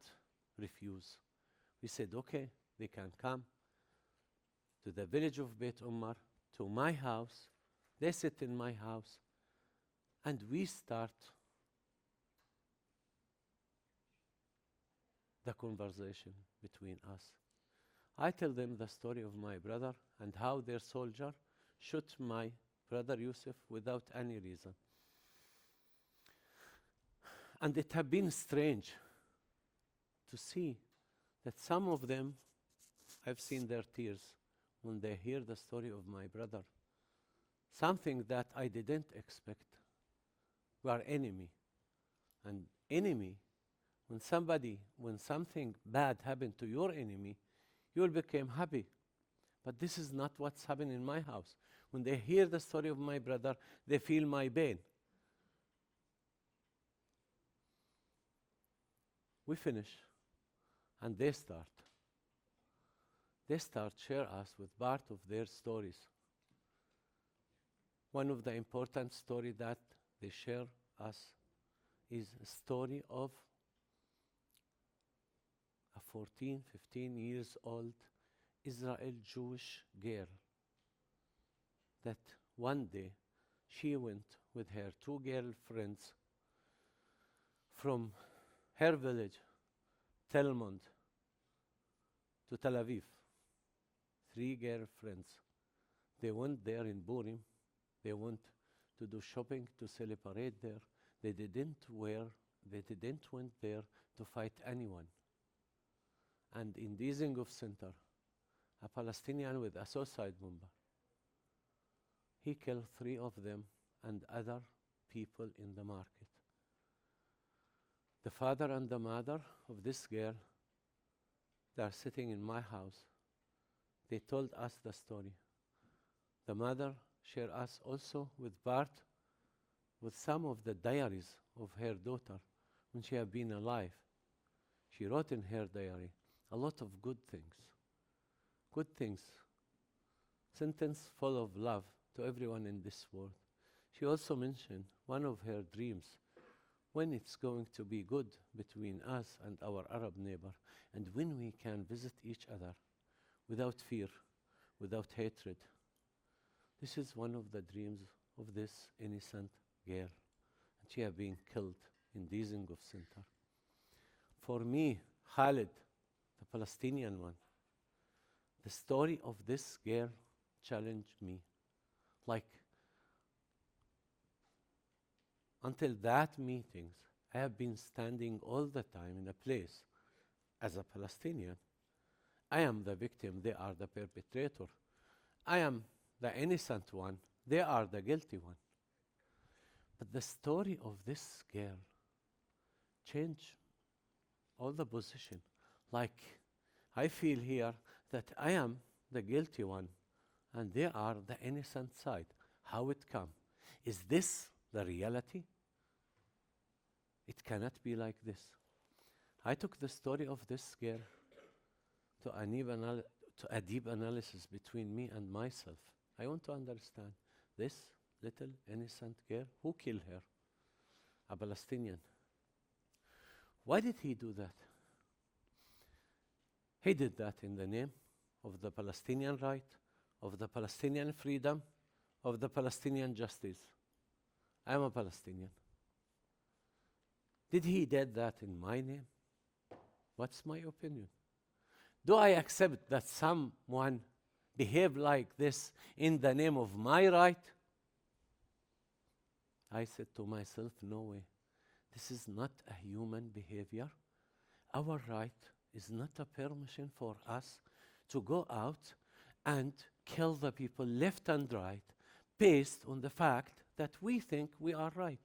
refuse. We said, okay, they can come to the village of Beit Umar, to my house. They sit in my house, and we start the conversation between us. I tell them the story of my brother and how their soldier shot my brother Yusuf without any reason. And it had been strange to see that some of them, I've seen their tears when they hear the story of my brother. Something that I didn't expect. We are enemy. And enemy, when something bad happened to your enemy, you will become happy. But this is not what's happened in my house. When they hear the story of my brother, they feel my pain. We finish, and they start. They start share us with part of their stories. One of the important story that they share us is a story of a 14, 15 years old Israel Jewish girl that one day she went with her 2 girlfriends from her village, Telmond, to Tel Aviv. 3 girlfriends. They went there in Purim. They went to do shopping, to celebrate there. They didn't went there to fight anyone. And in Dizengoff Center, a Palestinian with a suicide bomber, he killed 3 of them and other people in the market. The father and the mother of this girl, they are sitting in my house. They told us the story. The mother shared us also with some of the diaries of her daughter when she had been alive. She wrote in her diary a lot of good things, sentence full of love to everyone in this world. She also mentioned one of her dreams, when it's going to be good between us and our Arab neighbor, and when we can visit each other without fear, without hatred. This is one of the dreams of this innocent girl, and she had been killed in Dizengoff Center. For me, Khaled, the Palestinian one, the story of this girl challenged me. Like, until that meeting, I have been standing all the time in a place as a Palestinian. I am the victim, they are the perpetrator. I am the innocent one, they are the guilty one. But the story of this girl changed all the position. Like, I feel here that I am the guilty one, and they are the innocent side. How it come? Is this the reality? It cannot be like this. I took the story of this girl to a deep analysis between me and myself. I want to understand this little innocent girl. Who killed her? A Palestinian. Why did he do that? He did that in the name of the Palestinian right, of the Palestinian freedom, of the Palestinian justice. I am a Palestinian. Did he did that in my name? What's my opinion? Do I accept that someone behave like this in the name of my right? I said to myself, no way. This is not a human behavior. Our right is not a permission for us to go out and kill the people left and right based on the fact that we think we are right.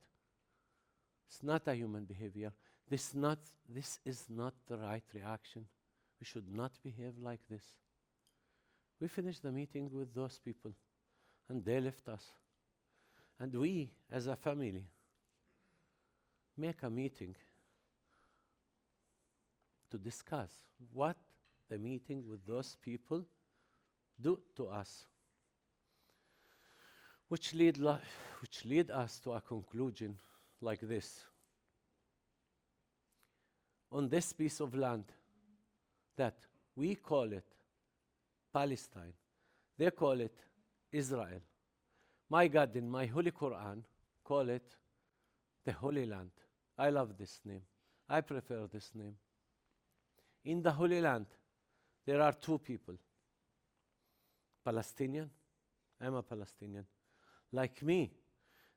It's not a human behavior. This is not the right reaction. We should not behave like this. We finished the meeting with those people, and they left us. And we, as a family, make a meeting to discuss what the meeting with those people do to us, which lead us to a conclusion like this. On this piece of land that we call it Palestine, they call it Israel. My God, in my Holy Quran, call it the Holy Land. I love this name. I prefer this name. In the Holy Land, there are two people. Palestinian, I'm a Palestinian. Like me,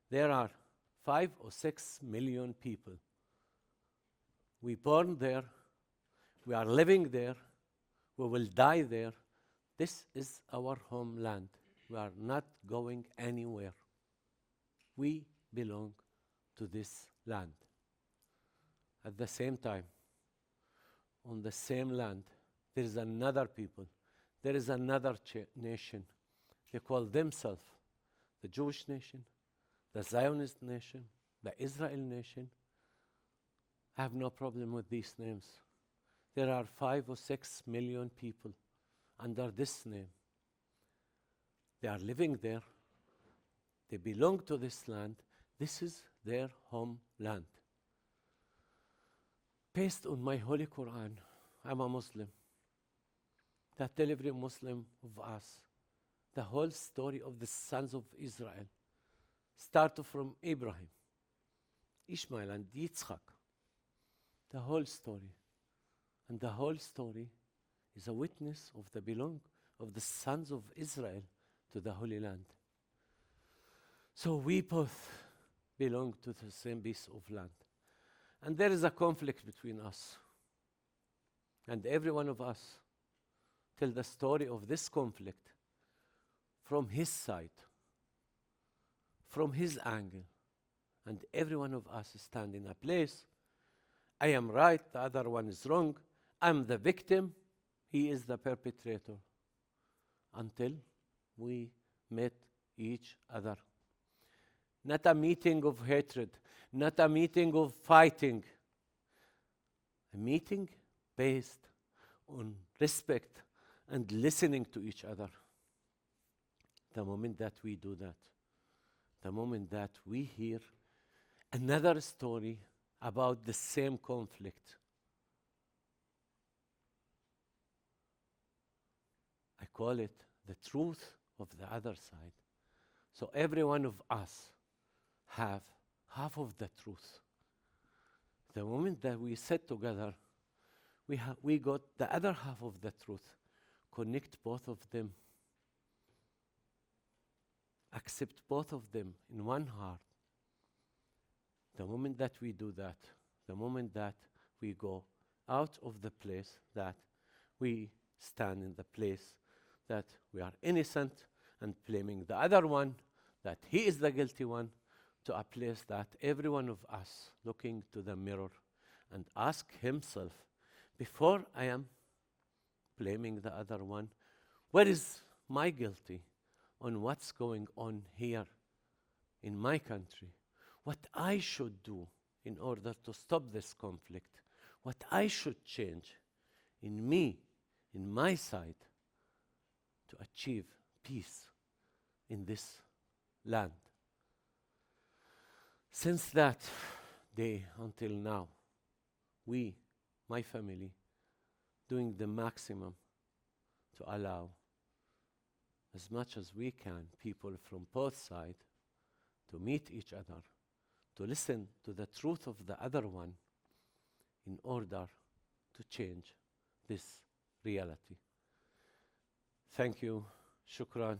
there are 5 or 6 million people. We born there, we are living there, we will die there. This is our homeland. We are not going anywhere. We belong to this land. At the same time, on the same land, there is another people. There is another nation. They call themselves the Jewish nation, the Zionist nation, the Israel nation. I have no problem with these names. There are 5 or 6 million people under this name. They are living there. They belong to this land. This is their homeland. Based on my Holy Quran, I'm a Muslim. That tell every Muslim of us the whole story of the sons of Israel started from Abraham, Ishmael, and Yitzchak. The whole story. And the whole story is a witness of the belong of the sons of Israel to the Holy Land. So we both belong to the same piece of land. And there is a conflict between us. And every one of us tell the story of this conflict from his side, from his angle. And every one of us stand in a place. I am right, the other one is wrong. I'm the victim, he is the perpetrator. Until we met each other. Not a meeting of hatred, not a meeting of fighting. A meeting based on respect and listening to each other. The moment that we do that, the moment that we hear another story about the same conflict, I call it the truth of the other side. So every one of us have half of the truth. The moment that we sit together, we got the other half of the truth. Connect both of them. Accept both of them in one heart. The moment that we do that, the moment that we go out of the place that we stand in the place that we are innocent and blaming the other one, that he is the guilty one, to a place that every one of us looking to the mirror and ask himself, before I am blaming the other one, where is my guilty on what's going on here in my country? What I should do in order to stop this conflict? What I should change in me, in my side, to achieve peace in this land? Since that day until now, we, my family, doing the maximum to allow as much as we can people from both sides to meet each other, to listen to the truth of the other one in order to change this reality. Thank you. Shukran.